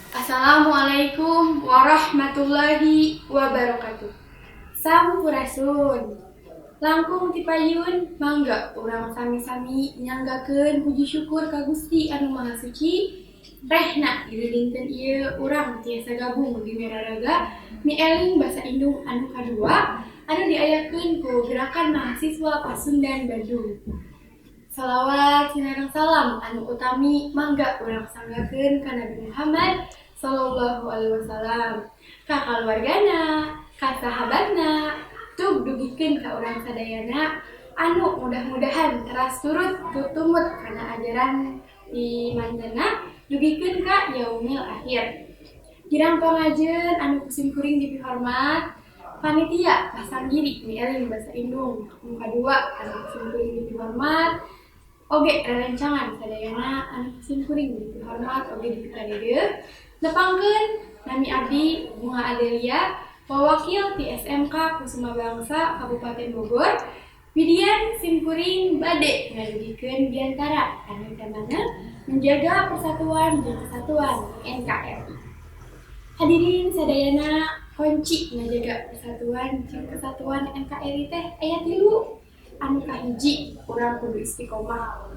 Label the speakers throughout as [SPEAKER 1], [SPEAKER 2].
[SPEAKER 1] Assalamualaikum warahmatullahi wabarakatuh. Sampurasun. Langkung ti payun mangga urang sami-sami nyanggakeun puji syukur ka Gusti anu Maha Suci. Rehna di dinten ieu urang tiasa gabung di Meraraga mi eling basa Indung anu kadua anu diayakeun ku Gerakan Mahasiswa Pasundan Bandung. Salawat sinareng salam anu utami mangga urang sanggakeun ka Nabi Muhammad sallallahu alaihi wasallam, ka kaluargana, ka sahabatna, tug dugikeun ka urang sadayana anu mudah-mudahan teras turut tutumut kana ajaran di manjana dugikeun ka yaumil akhir. Jirang pangajeun anu kusim kuring dipihormat panitia pasanggiri mi eling basa Indung anu kadua anu kusim kuring dipihormat oge rerencangan sadayana anu kusim kuring dipihormat oge dipikadeudeung nepangkeun nami abdi Bunga Adelia Wawakil ti SMK Kusuma Bangsa Kabupaten Bogor, Widian simkuring bade ngadugikeun diantara anu temana menjaga persatuan dan kesatuan NKRI. Hadirin sadayana, kunci menjaga persatuan dan kesatuan NKRI teh aya 3. Anu kahiji urang kudu istiqomah.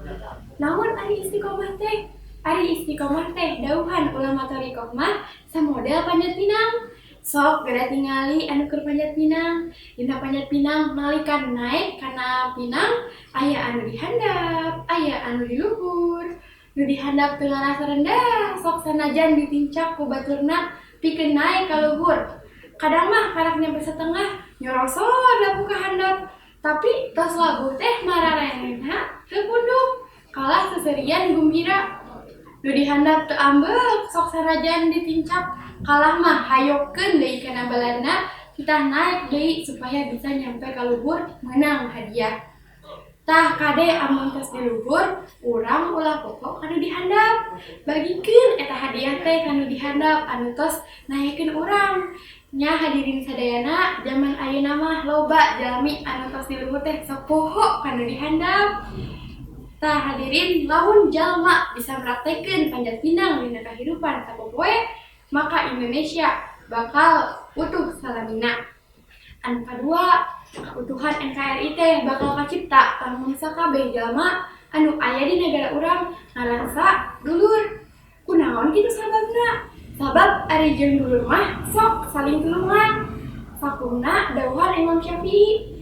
[SPEAKER 1] Namun ari istiqomah teh? Ari istiqomah teh dauhan ulama thariqah mah samodel panjat pinang. Sok gada tingali anu keur panjat pinang. Dina panjat pinang nalika naik kana pinang aya anu dihandap, aya anu di luhur. Nu dihandap teu ngarasa rendah, sok sanajan ditincak ku baturna pikeun naik ka luhur. Kadang mah karak nyampe setengah nyorosor da ku ka handap. Tapi tos lagu teh mararehna teu punduk, kalah seserian gumbira. Nu dihandap teu ambek, sok sanajan ditincap, kalah mah hayokeun deui kana balana, kita naik deui supaya bisa nyampe ka luhur menang hadiah. Tah kade amun tos di luhur, urang ulah pokok anu dihandap. Bagikeun eta hadiah teh kanu dihandap anu tos naekeun urang. Nya hadirin sadayana, zaman ayeuna mah loba jalmi anu tos di luhur teh sok poho kanu dihandap. Tah hadirin, lamun jalma bisa mempraktekeun panjat pinang dina kahirupan sapopoe, maka Indonesia bakal utuh salamina. Anu kadua, keutuhan NKRI teh bakal kacipta lamun sakabeh jalma anu aya di negara urang ngarasa dulur. Kunaon kitu sababna? Sabab ari jeung dulur mah sok saling tulungan. Sakumna dawuhan Imam Syafi'i,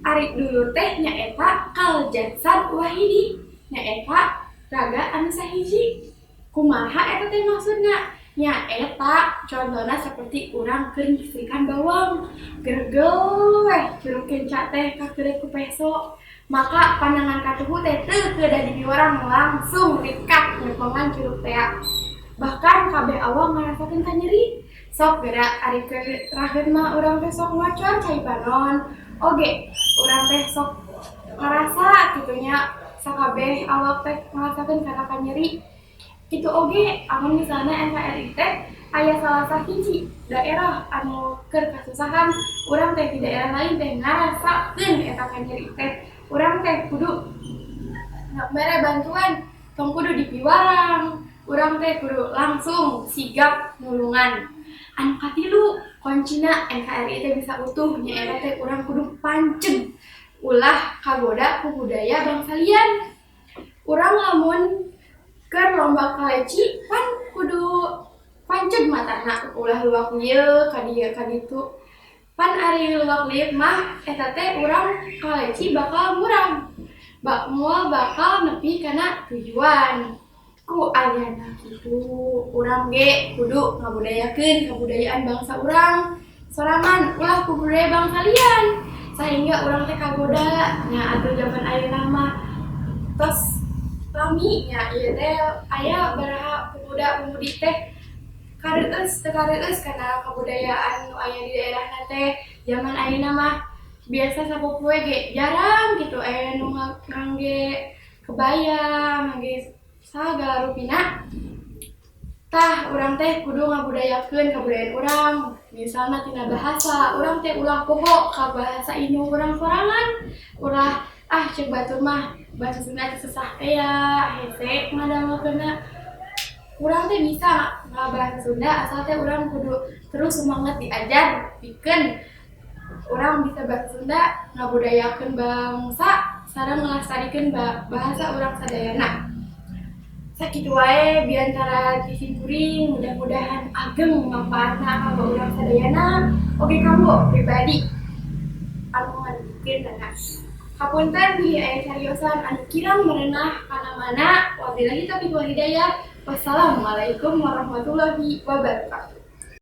[SPEAKER 1] ari dulur teh nyaeta kal jasad wahidi, nyaeta raga anu sahiji. Kumaha eta teh maksudna? Nyaeta contohna seperti urang keur nyisikan bawang, gergel weh curug kenca teh kakeureup ku peso. Maka pandangan katuhu teh teu da di urang langsung rikat neupongan curug teh. Bahkan kabeh awak ngarasakeun ka nyeri. Sok geura ari keur raheun mah urang teh sok ngocor cai panon. Oge urang teh sok ngarasa kitu nya sakabeh awak teh ngarasakeun kana ka nyeri. Kitu oge amun misalna NKRI teh aya salah sahiji daerah anu keur kasusahan, urang teh di daerah lain teh ngarasakeun eta ka nyeri teh. Urang teh kudu mere bantuan, tong kudu dipiwarang. Urang teh kudu langsung sigap nulungan. Anu katilu, kuncina NKRI teh bisa utuh nyaeta teh urang kudu panceg ulah kagoda ku budaya bangsa lian. Urang lamun keur lomba kaleci pan kudu panceg matana ulah luwak lieu ka dieu ka ditu. Pan ari luwak lieu mah eta teh urang kaleci bakal murang. Moal bakal nepi kana tujuan. Ku ayana kitu urang ge kudu ngabudayakeun kabudayaan bangsa urang sorangan ulah ku budaya bangsa lian sehingga urang teh kagoda nya atuh zaman ayeuna mah tos lami nya ieu teh aya baraha pemuda-pemudi teh kareueus teu kareueus kana kabudayaan nu aya di daerahna teh. Zaman ayeuna mah biasa sapopoe ge jarang kitu aya nu ngangge kebaya, ngangge sagala rupina. Tah urang teh kudu ngabudayakeun kabudayaan urang. Misalna tina bahasa, urang teh ulah poho ka bahasa Indung urang sorangan. Ulah ceuk batur mah bahasa Sunda teh susah teh ya, hese ngadangkeunna. Urang teh bisa bahasa Sunda asal teh urang kudu terus semangat diajar bikin urang bisa bahasa Sunda ngabudayakeun bangsa sareng ngelestarikeun bahasa urang sadayana. Sakitu wae biantara tisimpring mudah-mudahan ageng manfaatna kanggo urang sadayana oge kanggo pribadi anu ngadikeun dana. Hapunten di aya cariosan anu kirang merenah kana mana wabillahi taufiq wal hidayah. Wassalamualaikum warahmatullahi wabarakatuh.